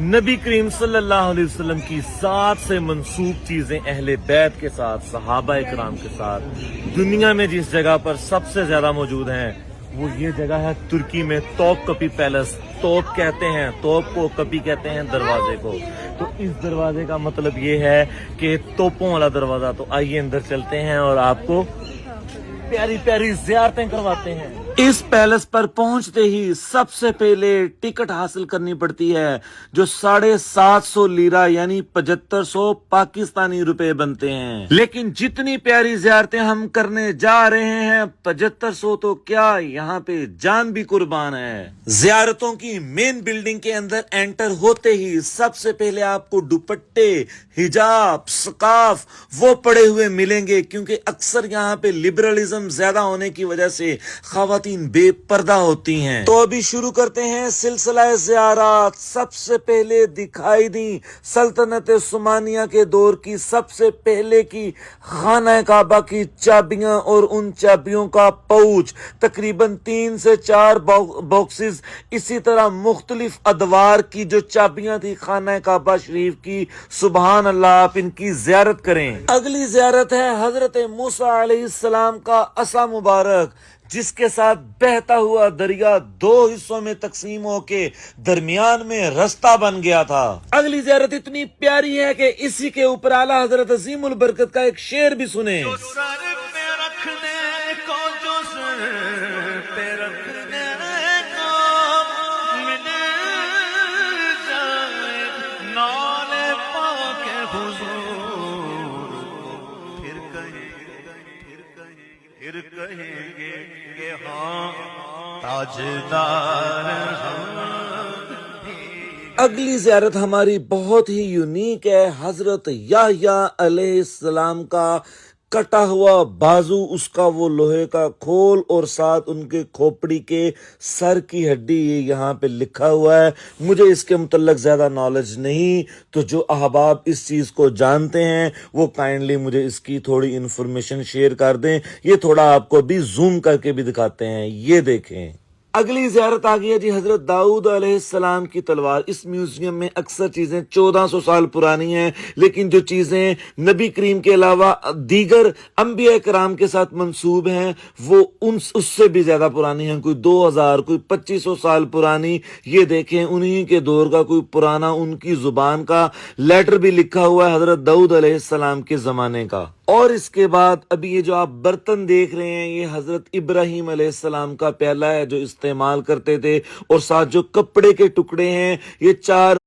नबी करीम सल्लल्लाहु अलैहि वसल्लम की ज़ात से मंसूब चीजें अहले बैत के साथ, सहाबा इकराम के साथ दुनिया में जिस जगह पर सबसे ज्यादा मौजूद हैं वो ये जगह है तुर्की में तोप कपी पैलेस। तोप कहते हैं, तोप को कपी कहते हैं दरवाजे को। तो इस दरवाजे का मतलब ये है कि तोपों वाला दरवाजा। तो आइए अंदर चलते हैं और आपको प्यारी प्यारी ज़ियारतें करवाते हैं। इस पैलेस पर पहुंचते ही सबसे पहले टिकट हासिल करनी पड़ती है जो 750 लीरा यानी 7500 पाकिस्तानी रुपए बनते हैं। लेकिन जितनी प्यारी ज़ियारतें हम करने जा रहे हैं 7500 तो क्या, यहाँ पे जान भी कुर्बान है। ज़ियारतों की मेन बिल्डिंग के अंदर एंटर होते ही सबसे पहले आपको दुपट्टे, हिजाब, स्कार्फ वो पड़े हुए मिलेंगे, क्योंकि अक्सर यहाँ पे लिबरलिज्म ज्यादा होने की वजह से खवातीन बेपर्दा होती हैं। तो अभी शुरू करते हैं सिलसिला ज़ियारत। सबसे पहले दिखाई दी सल्तनत उस्मानिया के दौर की सबसे पहले की खाना काबा की चाबियां और उन चाबियों का पाउच, तकरीबन 3 से 4 बॉक्सेस। इसी तरह मुख्तलिफ अदवार की जो चाबियां थी खाना काबा शरीफ की, सुबहान अल्लाह, आप इनकी ज़ियारत करें। अगली ज़ियारत है हजरत मूसा अलैहिस्सलाम का असा मुबारक, जिसके साथ बहता हुआ दरिया 2 हिस्सों में तकसीम होके दरमियान में रास्ता बन गया था। अगली ज़ियारत इतनी प्यारी है कि इसी के ऊपर आला हजरत अजीमुल बरकत का एक शेर भी सुने। फिर कहेंगे कि हाँ ताजदार हम। अगली ज़ियारत हमारी बहुत ही यूनिक है। हजरत याह्या अलैहिस्सलाम का कटा हुआ बाजू, उसका वो लोहे का खोल और साथ उनके खोपड़ी के सर की हड्डी, ये यहाँ पे लिखा हुआ है। मुझे इसके मुतल्लक ज़्यादा नॉलेज नहीं, तो जो अहबाब इस चीज़ को जानते हैं वो काइंडली मुझे इसकी थोड़ी इन्फॉर्मेशन शेयर कर दें। ये थोड़ा आपको भी जूम करके भी दिखाते हैं, ये देखें। अगली ज़ियारत आ गई है जी हजरत दाऊद अलैहिस्सलाम की तलवार। इस म्यूजियम में अक्सर चीजें 1400 साल पुरानी हैं, लेकिन जो चीजें नबी करीम के अलावा दीगर अंबिया कराम के साथ मंसूब हैं वो उससे भी ज्यादा पुरानी हैं। कोई 2000, कोई 2500 साल पुरानी। ये देखें, उन्हीं के दौर का कोई पुराना उनकी जुबान का लेटर भी लिखा हुआ है हजरत दाऊद अलैहिस्सलाम के जमाने का। और इसके बाद अभी ये जो आप बर्तन देख रहे हैं ये हजरत इब्राहिम अलैहिस्सलाम का प्याला है जो इस्तेमाल करते थे। और साथ जो कपड़े के टुकड़े हैं ये 4